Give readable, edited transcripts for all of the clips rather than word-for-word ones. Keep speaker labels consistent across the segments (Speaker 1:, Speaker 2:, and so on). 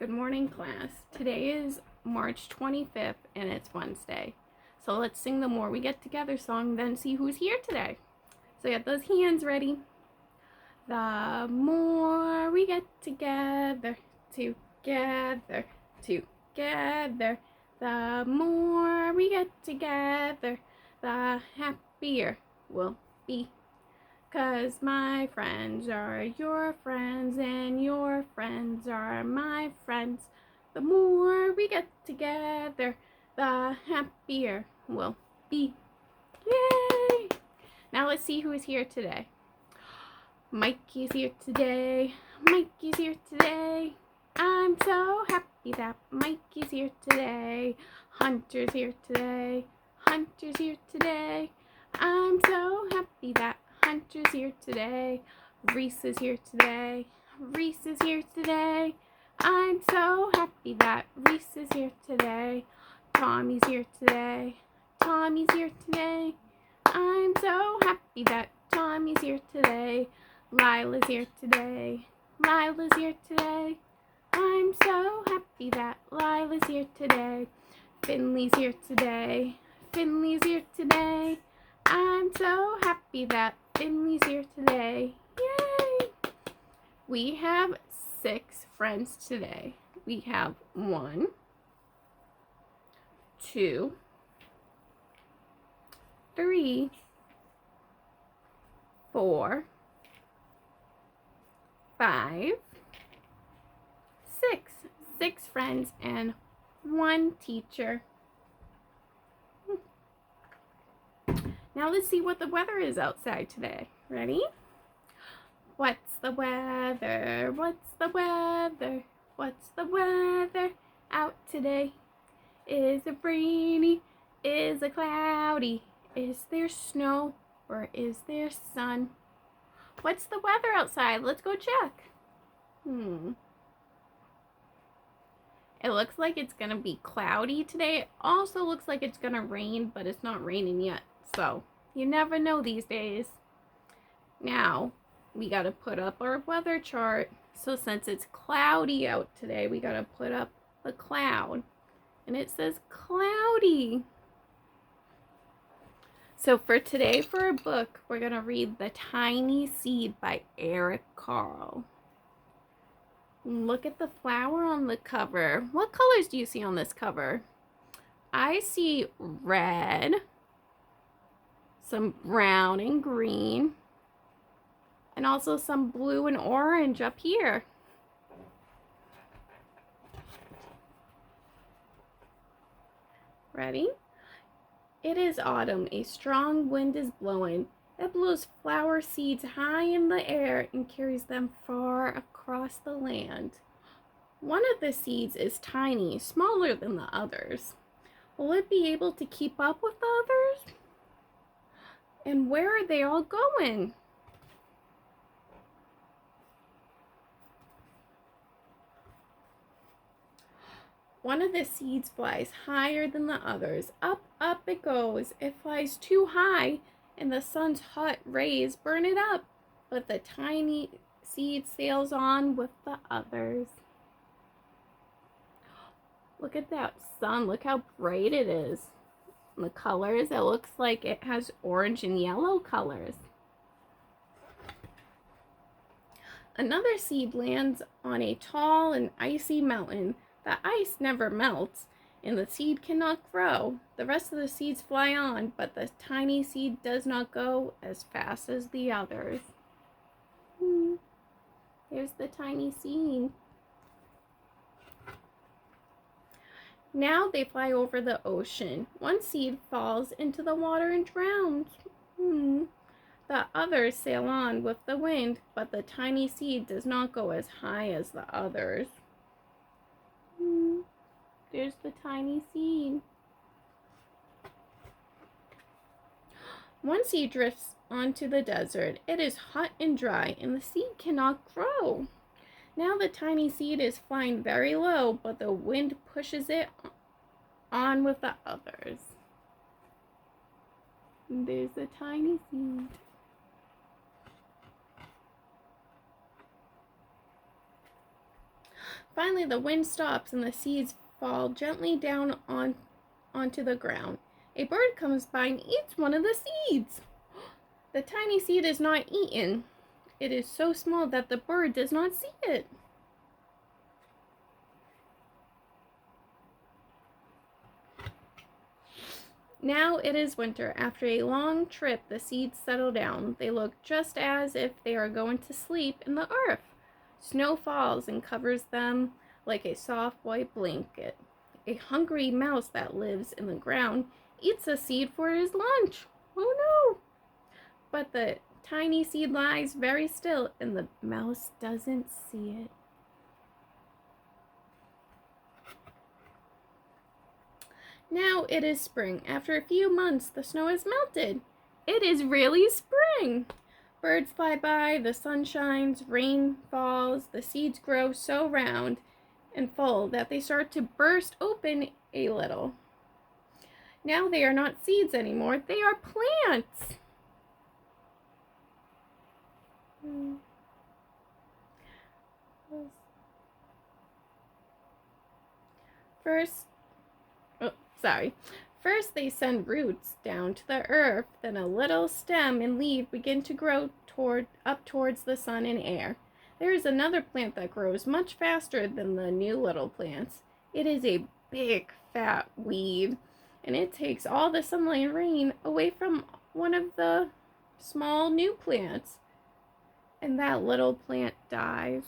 Speaker 1: Good morning, class. Today is March 25th and it's Wednesday. So let's sing the More We Get Together song, then see who's here today. So get those hands ready. The more we get together, together, together, the more we get together, the happier we'll be. 'Cause my friends are your friends and your friends are my friends. The more we get together, the happier we'll be. Yay! Now let's see who is here today. Mikey's here today. Mikey's here today. I'm so happy that Mikey's here today. Hunter's here today. Hunter's here today. I'm so happy that Hunter's here today. Reese is here today. Reese is here today. I'm so happy that Reese is here today. Tommy's here today. Tommy's here today. I'm so happy that Tommy's here today. Lila's here today. Lila's here today. I'm so happy that Lila's here today. Finley's here today. Finley's here today. I'm so happy that Finley's here today. Yay! We have 6 friends today. We have 1, 2, 3, 4, 5, 6. 6 friends and 1 teacher. Now let's see what the weather is outside today. Ready? What's the weather? What's the weather? What's the weather out today? Is it rainy? Is it cloudy? Is there snow or is there sun? What's the weather outside? Let's go check. It looks like it's gonna be cloudy today. It also looks like it's gonna rain, but it's not raining yet. So, you never know these days. Now, we got to put up our weather chart. So, since it's cloudy out today, we got to put up the cloud. And it says cloudy. So, for today, for our book, we're going to read The Tiny Seed by Eric Carle. Look at the flower on the cover. What colors do you see on this cover? I see red, some brown and green, and also some blue and orange up here. Ready? It is autumn. A strong wind is blowing. It blows flower seeds high in the air and carries them far across the land. One of the seeds is tiny, smaller than the others. Will it be able to keep up with the others? And where are they all going? One of the seeds flies higher than the others. Up, up it goes. It flies too high, and the sun's hot rays burn it up. But the tiny seed sails on with the others. Look at that sun. Look how bright it is. The colors, it looks like it has orange and yellow colors. Another seed lands on a tall and icy mountain. The ice never melts, and the seed cannot grow. The rest of the seeds fly on, but the tiny seed does not go as fast as the others. There's the tiny seed. Now they fly over the ocean. One seed falls into the water and drowns. The others sail on with the wind, but the tiny seed does not go as high as the others. There's the tiny seed. One seed drifts onto the desert. It is hot and dry, and the seed cannot grow. Now the tiny seed is flying very low, but the wind pushes it on with the others. There's the tiny seed. Finally, the wind stops and the seeds fall gently down onto the ground. A bird comes by and eats one of the seeds. The tiny seed is not eaten. It is so small that the bird does not see it. Now it is winter. After a long trip, the seeds settle down. They look just as if they are going to sleep in the earth. Snow falls and covers them like a soft white blanket. A hungry mouse that lives in the ground eats a seed for his lunch. Oh no! But the tiny seed lies very still and the mouse doesn't see it. Now it is spring. After a few months, the snow has melted. It is really spring. Birds fly by, the sun shines, rain falls, the seeds grow so round and full that they start to burst open a little. Now they are not seeds anymore, they are plants. First they send roots down to the earth, then a little stem and leaf begin to grow up towards the sun and air. There is another plant that grows much faster than the new little plants. It is a big, fat weed, and it takes all the sunlight and rain away from one of the small new plants. And that little plant dies.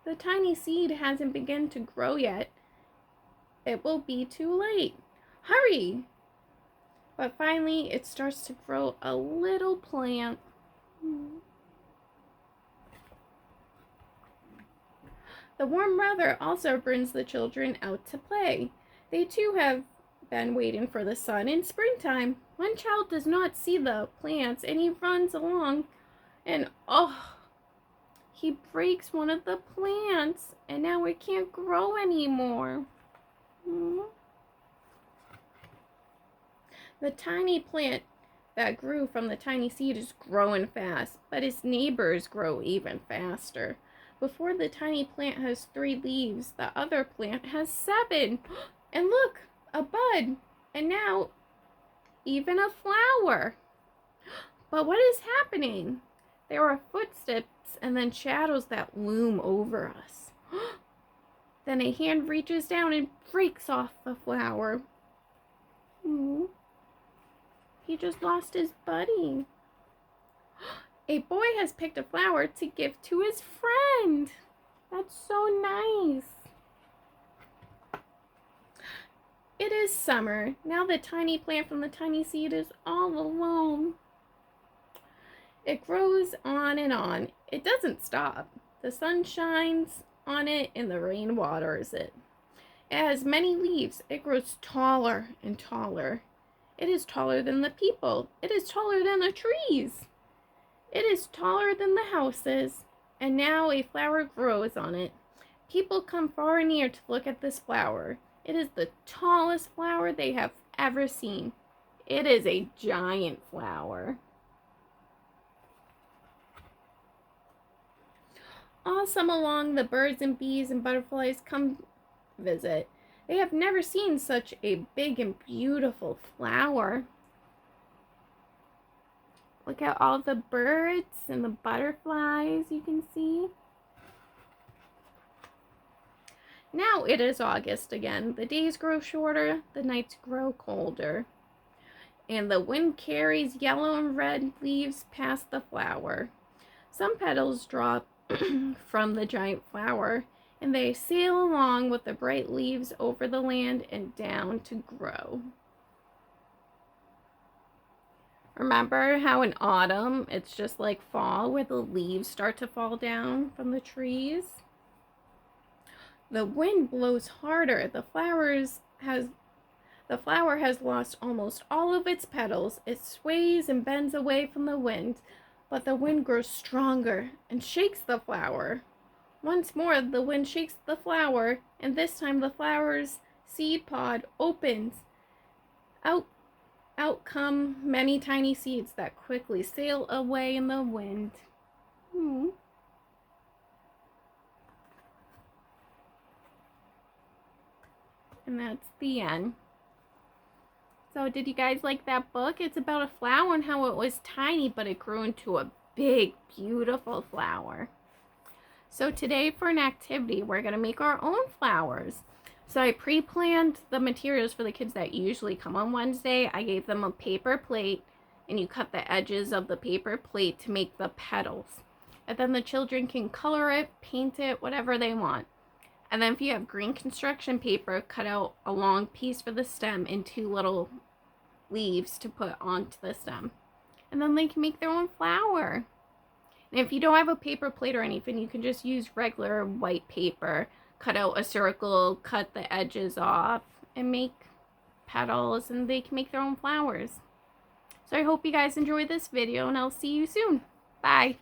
Speaker 1: The tiny seed hasn't begun to grow yet. It will be too late. Hurry! But finally, it starts to grow a little plant. The warm weather also brings the children out to play. They too have been waiting for the sun in springtime. One child does not see the plants and he runs along and he breaks one of the plants and now it can't grow anymore. The tiny plant that grew from the tiny seed is growing fast, but its neighbors grow even faster. Before the tiny plant has 3 leaves, the other plant has 7. And look, a bud, and now even a flower. But what is happening? There are footsteps and then shadows that loom over us. Then a hand reaches down and breaks off the flower. He just lost his buddy. A boy has picked a flower to give to his friend. That's so nice. It is summer. Now the tiny plant from the tiny seed is all alone. It grows on and on. It doesn't stop. The sun shines on it and the rain waters it. It has many leaves. It grows taller and taller. It is taller than the people. It is taller than the trees. It is taller than the houses. And now a flower grows on it. People come far and near to look at this flower. It is the tallest flower they have ever seen. It is a giant flower. All summer long, the birds and bees and butterflies come visit. They have never seen such a big and beautiful flower. Look at all the birds and the butterflies you can see. Now it is August again. The days grow shorter, the nights grow colder. And the wind carries yellow and red leaves past the flower. Some petals drop from the giant flower, and they sail along with the bright leaves over the land and down to grow. Remember how in autumn it's just like fall where the leaves start to fall down from the trees? The wind blows harder. The flower has lost almost all of its petals. It sways and bends away from the wind, but the wind grows stronger and shakes the flower. Once more, the wind shakes the flower, and this time the flower's seed pod opens. Out come many tiny seeds that quickly sail away in the wind. And that's the end. So did you guys like that book? It's about a flower and how it was tiny, but it grew into a big, beautiful flower. So today for an activity, we're going to make our own flowers. So I pre-planned the materials for the kids that usually come on Wednesday. I gave them a paper plate, and you cut the edges of the paper plate to make the petals. And then the children can color it, paint it, whatever they want. And then if you have green construction paper, cut out a long piece for the stem and 2 little leaves to put onto the stem. And then they can make their own flower. And if you don't have a paper plate or anything, you can just use regular white paper. Cut out a circle, cut the edges off, and make petals, and they can make their own flowers. So I hope you guys enjoyed this video, and I'll see you soon. Bye.